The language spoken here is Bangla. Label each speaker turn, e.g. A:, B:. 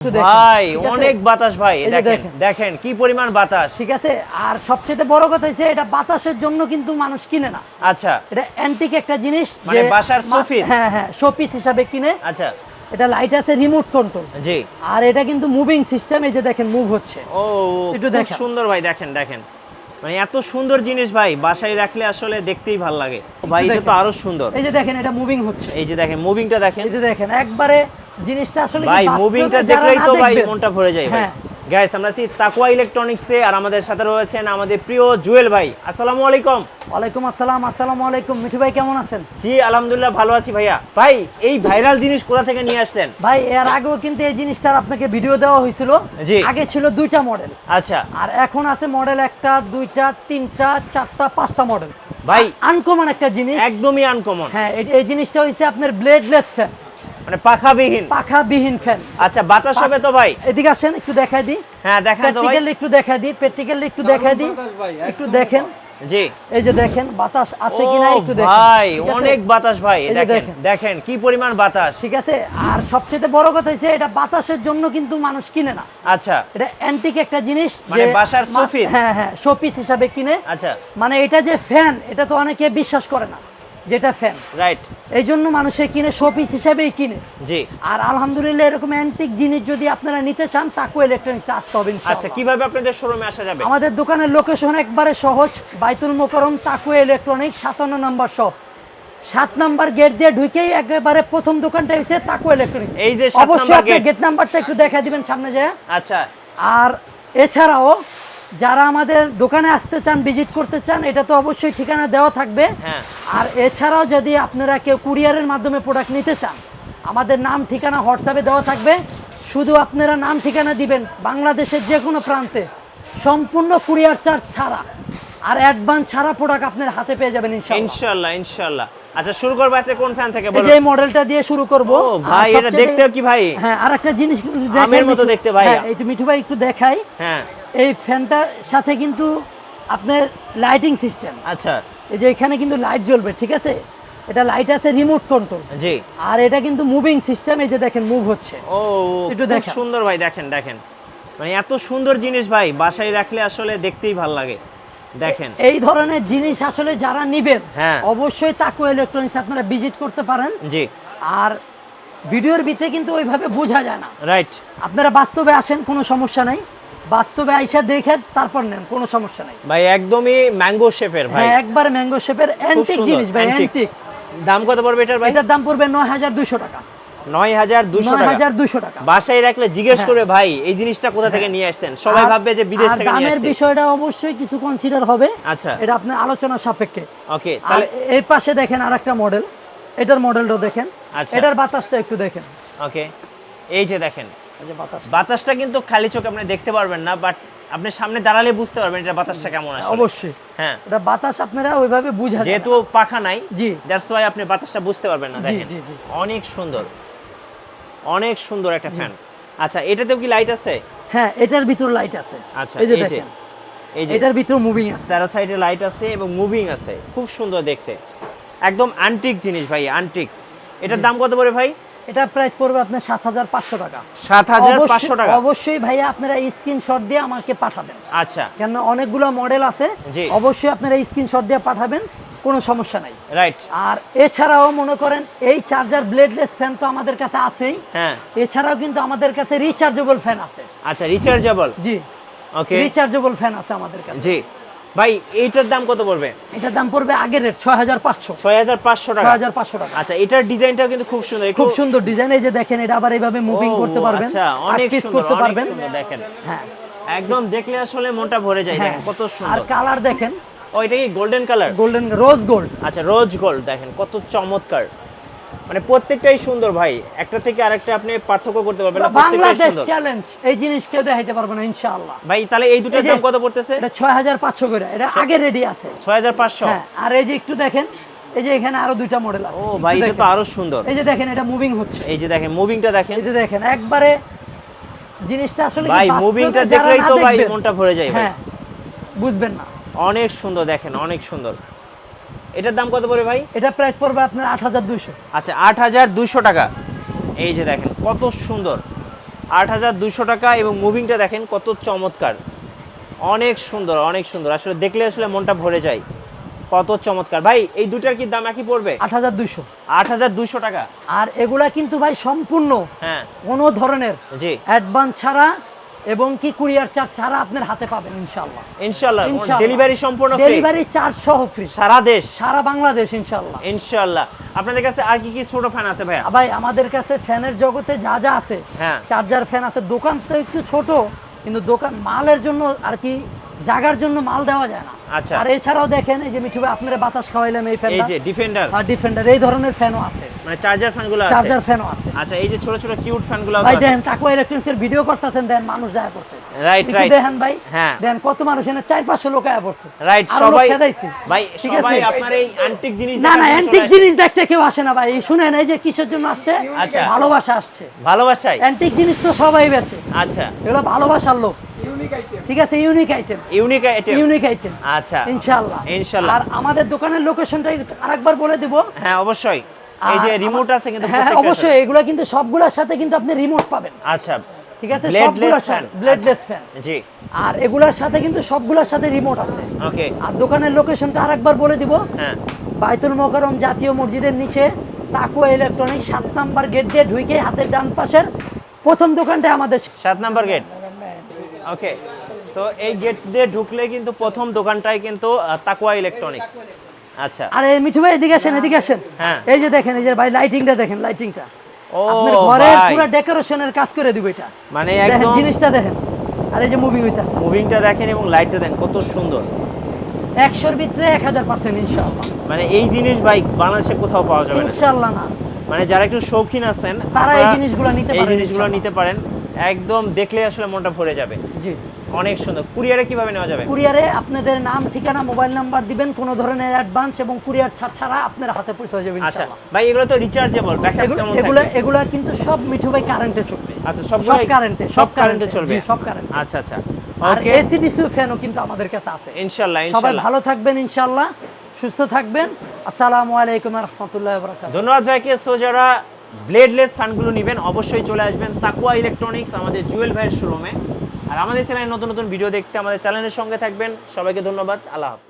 A: ভাই অনেক বাতাস ভাই, দেখেন দেখেন কি পরিমাণ বাতাস।
B: ঠিক আছে, আর সবচেয়ে বড় কথা হইছে এটা বাতাসের জন্য কিন্তু মানুষ কিনে না।
A: আচ্ছা,
B: এটা অ্যান্টিক একটা জিনিস,
A: মানে বাসার শোপিস।
B: হ্যাঁ শোপিস হিসাবে কিনে।
A: আচ্ছা,
B: এটা লাইট আছে, রিমোট কন্ট্রোল।
A: জি,
B: আর এটা কিন্তু মুভিং সিস্টেম, এই যে দেখেন মুভ হচ্ছে।
A: ও
B: একটু
A: খুব
B: দেখেন
A: সুন্দর ভাই, দেখেন দেখেন মানে এত সুন্দর জিনিস ভাই বাসায় রাখলে আসলে দেখতেই ভালো লাগে ভাই। এটা তো আরো সুন্দর,
B: এই যে দেখেন এটা মুভিং হচ্ছে।
A: এই যে দেখেন মুভিংটা দেখেন,
B: এই যে দেখেন একবারে জিনিসটা আসলে
A: ভাই মুভিংটা দেখলেই তো ভাই মনটা ভরে যায় ভাই।
B: হ্যাঁ
A: গাইস, আমরা আছি তাকওয়া ইলেকট্রনিক্সে, আর আমাদের সাথে রয়েছেন আমাদের প্রিয় জুয়েল ভাই। আসসালামু আলাইকুম।
B: ওয়ালাইকুম আসসালাম। আসসালামু আলাইকুম। মিঠু ভাই কেমন আছেন?
A: জি আলহামদুলিল্লাহ ভালো আছি ভাইয়া। ভাই এই ভাইরাল জিনিস কোথা থেকে নিয়ে আসলেন?
B: ভাই এর আগেও কিন্তু এই জিনিসটার আপনাকে ভিডিও দেওয়া হয়েছিল।
A: জি,
B: আগে ছিল দুইটা মডেল।
A: আচ্ছা,
B: আর এখন আছে মডেল একটা, দুইটা, তিনটা, চারটা, পাঁচটা মডেল।
A: ভাই
B: আনকমন একটা জিনিস,
A: একদমই আনকমন।
B: হ্যাঁ এই জিনিসটা হইছে আপনার ব্লেডলেস ফ্যান,
A: মানে পাখাবিহীন।
B: পাখাবিহীন ফ্যান।
A: আচ্ছা, বাতাস হবে তো ভাই?
B: এদিকে আসেন একটু দেখাই দিই।
A: হ্যাঁ দেখান তো ভাই।
B: প্র্যাকটিক্যালি একটু দেখাই দিই, প্র্যাকটিক্যালি একটু দেখাই দিই, একটু দেখেন।
A: জি,
B: এই যে দেখেন বাতাস আছে কিনা একটু দেখেন।
A: ভাই
B: ঠিক আছে?
A: অনেক বাতাস ভাই,
B: এই যে
A: দেখেন দেখেন কি পরিমাণ বাতাস।
B: ঠিক আছে, আর সবচেয়ে বড় কথা হইছে এটা বাতাসের জন্য কিন্তু মানুষ কিনে না।
A: আচ্ছা,
B: এটা অ্যান্টিক একটা জিনিস,
A: মানে বাসার শোপিস।
B: হ্যাঁ শোপিস হিসাবে কিনে।
A: আচ্ছা,
B: মানে এটা যে ফ্যান, এটা তো অনেকে বিশ্বাস করে না যেটা ফ্যান,
A: রাইট।
B: এই জন্য মানুষে কিনে, শোপিস হিসাবেই কিনে।
A: জি,
B: আর আলহামদুলিল্লাহ এরকম অ্যান্টিক জিনিস যদি আপনারা নিতে চান তাকওয়া ইলেকট্রনিক্সে আসতে হবে ইনশাআল্লাহ।
A: আচ্ছা, কিভাবে আপনাদের শোরুমে আসা যাবে?
B: আমাদের দোকানের লোকেশন একবারে সহজ, বাইতুল মোকাররম তাকওয়া ইলেকট্রনিক্স 57 নম্বর শপ, 7 নাম্বার গেট দিয়ে ঢুকেই একেবারে প্রথম দোকানটা হইছে তাকওয়া ইলেকট্রনিক্স।
A: এই যে 7
B: অবশ্যই
A: নাম্বার
B: আপনি গেট নাম্বারটা একটু দেখাই দিবেন সামনে যায়।
A: আচ্ছা,
B: আর এছাড়াও যারা আমাদের দোকানে আসতে চান, ভিজিট করতে চান, এটা তো অবশ্যই ঠিকানা দেওয়া থাকবে।
A: হ্যাঁ,
B: আর এছাড়াও যদি আপনারা কেউ কুরিয়ারের মাধ্যমে প্রোডাক্ট নিতে চান, আমাদের নাম ঠিকানা হোয়াটসঅ্যাপে দেওয়া থাকবে। শুধু আপনারা নাম ঠিকানা দিবেন, বাংলাদেশের যে কোনো প্রান্তে সম্পূর্ণ কুরিয়ার চার্জ ছাড়া আর অ্যাডভান্স ছাড়া প্রোডাক্ট আপনার হাতে পেয়ে যাবেন ইনশাআল্লাহ।
A: ইনশাআল্লাহ ইনশাআল্লাহ। আচ্ছা, শুরু করব আজকে কোন ফ্যান থেকে
B: এই
A: বলুন?
B: যে এই মডেলটা দিয়ে শুরু করব।
A: ও ভাই, এটা দেখতে কি ভাই?
B: হ্যাঁ, আরেকটা জিনিস
A: আমের মতো দেখতে ভাই।
B: হ্যাঁ, এই মিঠু ভাই একটু দেখাই।
A: হ্যাঁ,
B: এই ফ্যানটার সাথে কিন্তু আপনার লাইটিং সিস্টেম।
A: আচ্ছা,
B: এই যে এখানে কিন্তু লাইট জ্বলবে, ঠিক আছে? এটা লাইট আছে, রিমোট কন্ট্রোল।
A: জি,
B: আর এটা কিন্তু মুভিং সিস্টেম, এই যে দেখেন মুভ হচ্ছে।
A: ও
B: একটু
A: খুব
B: দেখেন।
A: সুন্দর ভাই, দেখেন দেখেন মানে এত সুন্দর জিনিস ভাই বাসায় রাখলে আসলে দেখতেই ভালো লাগে। দেখেন
B: এই ধরনের জিনিস আসলে যারা নিবেন,
A: হ্যাঁ,
B: অবশ্যই তাকওয়া ইলেকট্রনিক্স আপনারা ভিজিট করতে পারেন।
A: জি,
B: আর ভিডিওর ভিতরে কিন্তু ওইভাবে বোঝা যায় না।
A: রাইট।
B: আপনারা বাস্তবে আসেন, কোনো সমস্যা নাই। বাস্তবে আইসা দেখে তারপর নেন, কোনো সমস্যা নাই
A: ভাই। একদমই ম্যাঙ্গো শেপের ভাই।
B: হ্যাঁ, একবার ম্যাঙ্গো শেপের অ্যান্টিক জিনিস ভাই, অ্যান্টিক।
A: দাম কত পড়বে এটার ভাই?
B: এটার দাম পড়বে 9200 টাকা।
A: 9200 টাকা।
B: 9200 টাকা।
A: বাসায় রাখলে জিজ্ঞেস করে ভাই এই জিনিসটা কোথা থেকে নিয়ে আসছেন, সবাই ভাববে যে বিদেশ থেকে নিয়ে
B: দামের
A: আসছে।
B: বিষয়টা অবশ্যই কিছু কনসিডার হবে।
A: আচ্ছা,
B: এটা আপনার আলোচনা সাপেক্ষে।
A: ওকে,
B: আর
A: তাহলে
B: এই পাশে দেখেন আরেকটা মডেল, এটার মডেলটা দেখেন।
A: আচ্ছা,
B: এটার বাতাসটা একটু দেখেন।
A: ওকে, এই যে দেখেন
B: এই যে বাতাস,
A: বাতাসটা কিন্তু খালি চোখে আপনি দেখতে পারবেন না, বাট আপনি সামনে দাঁড়ালে বুঝতে পারবেন এটা বাতাসটা কেমন আসে।
B: অবশ্যই
A: হ্যাঁ,
B: এটা বাতাস আপনারা ওইভাবে বুঝা যায় না।
A: যেহেতু পাখা নাই,
B: জি
A: দ্যাটস ওয়াই আপনি বাতাসটা বুঝতে পারবেন না।
B: জি
A: দেখেন
B: জি জি
A: অনেক সুন্দর, অনেক সুন্দর একটা ফ্যান। আচ্ছা, এটাতেও কি লাইট আছে?
B: হ্যাঁ, এটার ভিতর লাইট আছে।
A: আচ্ছা,
B: এই যে দেখেন,
A: এই যে
B: এটার ভিতর মুভিং আছে,
A: চারো সাইডে লাইট আছে এবং মুভিং আছে, খুব সুন্দর দেখতে, একদম অ্যান্টিক জিনিস ভাই, অ্যান্টিক। এটার দাম কত পড়ে ভাই?
B: এটা প্রাইস পড়বে আপনার 7500 টাকা।
A: 7500 টাকা।
B: অবশ্যই ভাইয়া আপনারা স্ক্রিনশট দিয়ে আমাকে পাঠাবেন।
A: আচ্ছা,
B: কেন অনেকগুলো মডেল আছে,
A: জি,
B: অবশ্যই আপনারা স্ক্রিনশট দিয়ে পাঠাবেন, কোনো সমস্যা নাই।
A: রাইট।
B: আর এছাড়াও মনে করেন এই চার্জার ব্লেডলেস ফ্যান তো আমাদের কাছে আছেই।
A: হ্যাঁ,
B: এছাড়াও কিন্তু আমাদের কাছে রিচার্জেবল ফ্যান আছে।
A: আচ্ছা, রিচার্জেবল।
B: জি,
A: ওকে,
B: রিচার্জেবল ফ্যান আছে আমাদের কাছে।
A: জি ভাই, এইটার দাম কত পড়বে?
B: এটার দাম পড়বে আগের রেট 6500
A: টাকা।
B: 6500 টাকা।
A: আচ্ছা, এটার ডিজাইনটাও কিন্তু খুব সুন্দর,
B: খুব সুন্দর ডিজাইন। এই যে দেখেন, এটা আবার এইভাবে মুভিং করতে পারবেন।
A: আচ্ছা, অনেক
B: পিস
A: সুন্দর,
B: করতে
A: অনেক
B: পারবেন।
A: সুন্দর দেখেন,
B: হ্যাঁ,
A: একদম দেখলে আসলে মনটা ভরে যায়।
B: হ্যাঁ,
A: দেখেন কত
B: আর
A: সুন্দর।
B: কালার দেখেন,
A: ও, এটা কি golden colour?
B: Golden rose gold.
A: আচ্ছা, রোজ গোল্ড, দেখেন কত চমৎকার, মানে প্রত্যেকটাই সুন্দর ভাই, একটা থেকে আরেকটা আপনি পার্থক্য করতে পারবেন না, প্রত্যেকটাই
B: বাংলাদেশ
A: সুন্দর
B: চ্যালেঞ্জ, এই জিনিস কেউ দেখাইতে পারবে না ইনশাআল্লাহ
A: ভাই। তাহলে এই দুটোর দাম কত পড়তেছে?
B: এটা 6500 করে, এটা আগে রেডি আছে
A: 6500।
B: হ্যাঁ, আর এই যে একটু দেখেন, এই যে এখানে আরো দুইটা মডেল আছে।
A: ও ভাই,
B: একটু
A: এটা তো
B: দেখেন।
A: আরো সুন্দর।
B: এই যে দেখেন, এটা মুভিং হচ্ছে।
A: এই যে দেখেন মুভিংটা দেখেন,
B: এই যে দেখেন একবারে জিনিসটা আসলে কি
A: ভাই
B: বাস্তবে
A: মুভিংটা
B: যারা
A: দেখলেই
B: না
A: তো ভাই
B: দেখবেন,
A: মনটা ভরে যায় ভাই।
B: হ্যাঁ, বুঝবেন না।
A: অনেক সুন্দর দেখেন, অনেক সুন্দর। এটার দাম কত পড়ে ভাই?
B: এটা প্রাইস পড়বে আপনার 8200।
A: আচ্ছা, 8200 টাকা। এই যে দেখেন কত সুন্দর, 8,200 টাকা এবং মুভিংটা দেখেন কত চমৎকার, অনেক সুন্দর অনেক সুন্দর, আসলে দেখলে আসলে মনটা ভরে যায়, কত চমৎকার। ভাই এই দুটার কি দাম একই পড়বে?
B: 8,200।
A: 8,200 টাকা।
B: আর এগুলা কিন্তু ভাই সম্পূর্ণ
A: হ্যাঁ
B: কোনো ধরনের
A: জি
B: অ্যাডভান্স ছাড়া এবং কি কুরিয়ার চার্জ ছাড়া আপনার হাতে পাবেন ইনশাআল্লাহ।
A: ইনশাআল্লাহ।
B: ইনশাআল্লাহ।
A: ডেলিভারি সম্পূর্ণ ফ্রি,
B: ডেলিভারি চার্জ সহ ফ্রি,
A: সারা দেশ,
B: সারা বাংলাদেশ ইনশাআল্লাহ।
A: ইনশাআল্লাহ। আপনাদের কাছে আর কি কি ছোট ফ্যান আছে ভাইয়া?
B: ভাই আমাদের কাছে ফ্যানের জগতে যা যা আছে,
A: হ্যাঁ
B: চার্জার ফ্যান আছে। দোকান তো একটু ছোট, কিন্তু দোকান মালের জন্য আর কি জাগার জন্য মাল দেওয়া যায় না।
A: আচ্ছা।
B: আর এছাড়াও দেখেন এই যে মিঠু ভাই আপনারা বাতাস খাওয়াইলাম এই
A: এই
B: ফ্যানটা,
A: যে ডিফেন্ডার
B: আর ডিফেন্ডার এই ধরনের ফ্যানও আছে,
A: মানে চার্জার ফ্যানগুলো আছে।
B: চার্জার ফ্যানও আছে।
A: আচ্ছা এই যে ছোট ছোট কিউট ফ্যানগুলো
B: ভাই
A: আছে।
B: দেখেন তাকওয়া ইলেকট্রনিক্স এর ভিডিও করতেছেন, দেন মানুষ যায় পড়ছে।
A: রাইট
B: একটু
A: রাইট।
B: দেখেন ভাই,
A: হ্যাঁ।
B: দেন কত মানুষ এখানে 400-500 লোক আয়া পড়ছে।
A: রাইট,
B: আরো লোক
A: সবাই
B: খেদাইছে।
A: ভাই
B: ঠিক
A: সবাই
B: আছে?
A: আপনার এই অ্যান্টিক জিনিস
B: না
A: দেখার
B: না
A: জন্য
B: অ্যান্টিক
A: চলে আসে।
B: জিনিস দেখতে কেউ আসে না ভাই, এই শুনেন এই যে কিসের জন্য আসছে,
A: আচ্ছা।
B: ভালোবাসা আসছে।
A: ভালোবাসায়।
B: অ্যান্টিক জিনিস তো সবাই বেচে,
A: আচ্ছা
B: এগুলো ভালোবাসার লোক। ঠিক আছে, unique item,
A: unique item.
B: Unique item
A: আচ্ছা
B: ইনশাআল্লাহ।
A: ইনশাআল্লাহ।
B: আর আমাদের দোকানের লোকেশনটা আরেকবার বলে দিব।
A: হ্যাঁ অবশ্যই, এই যে রিমোট আছে কিন্তু
B: হ্যাঁ
A: প্রত্যেকটার
B: অবশ্যই, এগুলো কিন্তু সবগুলোর সাথে কিন্তু আপনি রিমোট পাবেন।
A: সাথে। আচ্ছা
B: ঠিক আছে,
A: Bladeless
B: সবগুলোর
A: fan।
B: সাথে ব্লেডলেস ফ্যান।
A: জি
B: আর এগুলোর সাথে কিন্তু সবগুলোর সাথে রিমোট আছে।
A: ওকে।
B: আর দোকানের লোকেশনটা আরেকবার বলে দিব।
A: হ্যাঁ
B: বাইতুল মোকাররম জাতীয় মসজিদের নিচে তাকওয়া ইলেকট্রনিক্স 7 নাম্বার গেট দিয়ে ঢুকে হাতের ডান পাশের প্রথম দোকানটা আমাদের।
A: 7 নাম্বার গেট। ওকে, সো এই গেট দিয়ে ঢুকলে কিন্তু প্রথম দোকানটাই কিন্তু তাকওয়া ইলেকট্রনিক্স। আচ্ছা
B: আরে মিঠু ভাই এদিকে আসেন, এদিকে আসেন।
A: হ্যাঁ।
B: এই যে দেখেন, এই যে ভাই লাইটিংটা দেখেন, লাইটিংটা
A: ও
B: আপনার ঘরের
A: ভাই,
B: পুরো ডেকোরেশনের কাজ করে দিব এটা।
A: মানে
B: দেখেন
A: একদম
B: জিনিসটা দেখেন, আর এই যে মুভিং হইতাছে।
A: মুভিংটা দেখেন এবং লাইটটা দেখেন কত সুন্দর।
B: 100-র ভিতরে 1000% ইনশাআল্লাহ।
A: মানে এই জিনিস ভাই বাংলাদেশে কোথাও পাওয়া যাবে না।
B: ইনশাআল্লাহ না,
A: মানে যারা একটু শৌখিন আছেন
B: তারা এই
A: আপনারা
B: জিনিসগুলো নিতে
A: এই
B: পারেন
A: জিনিসগুলো
B: ইনশাআল্লাহ।
A: নিতে পারেন, একদম দেখলে আসলে মনটা ভরে যাবে।
B: জি।
A: অনেক সুন্দর। কুরিয়ারে কিভাবে নেওয়া যাবে?
B: কুরিয়ারে আপনাদের নাম, ঠিকানা, মোবাইল নাম্বার দিবেন, কোনো ধরনের অ্যাডভান্স এবং কুরিয়ার ছাড় ছাড়া আপনার হাতে পৌঁছে যাবে
A: আচ্ছা
B: ইনশাআল্লাহ।
A: ভাই এগুলো তো রিচার্জেবল, ব্যাকআপ কেমন
B: এগুলা
A: থাকবে?
B: এগুলা কিন্তু সব মিঠু ভাই কারেন্টে চলবে।
A: আচ্ছা
B: সব
A: সবগুলো
B: কারেন্টে,
A: সব কারেন্টে চলবে।
B: জি সব কারেন্টে।
A: আচ্ছা আচ্ছা
B: আর
A: ওকে,
B: এসি ডিসি ফ্যানও কিন্তু আমাদের কাছে আছে
A: ইনশাআল্লাহ
B: সবাই
A: ইনশাআল্লাহ।
B: ভালো থাকবেন ইনশাআল্লাহ, সুস্থ থাকবেন। আসসালামু আলাইকুম ওয়া রাহমাতুল্লাহি ওয়া বারাকাতুহু।
A: ধন্যবাদ ভাইকে। সো যারা ব্লেডলেস ফ্যানগুলো নেবেন অবশ্যই চলে আসবেন তাকওয়া ইলেকট্রনিক্স আমাদের জুয়েল ভাইয়ের শোরুমে। আর আমাদের চ্যানেলে নতুন নতুন ভিডিও দেখতে আমাদের চ্যানেলের সঙ্গে থাকবেন। সবাইকে ধন্যবাদ, আল্লাহ হাফেজ।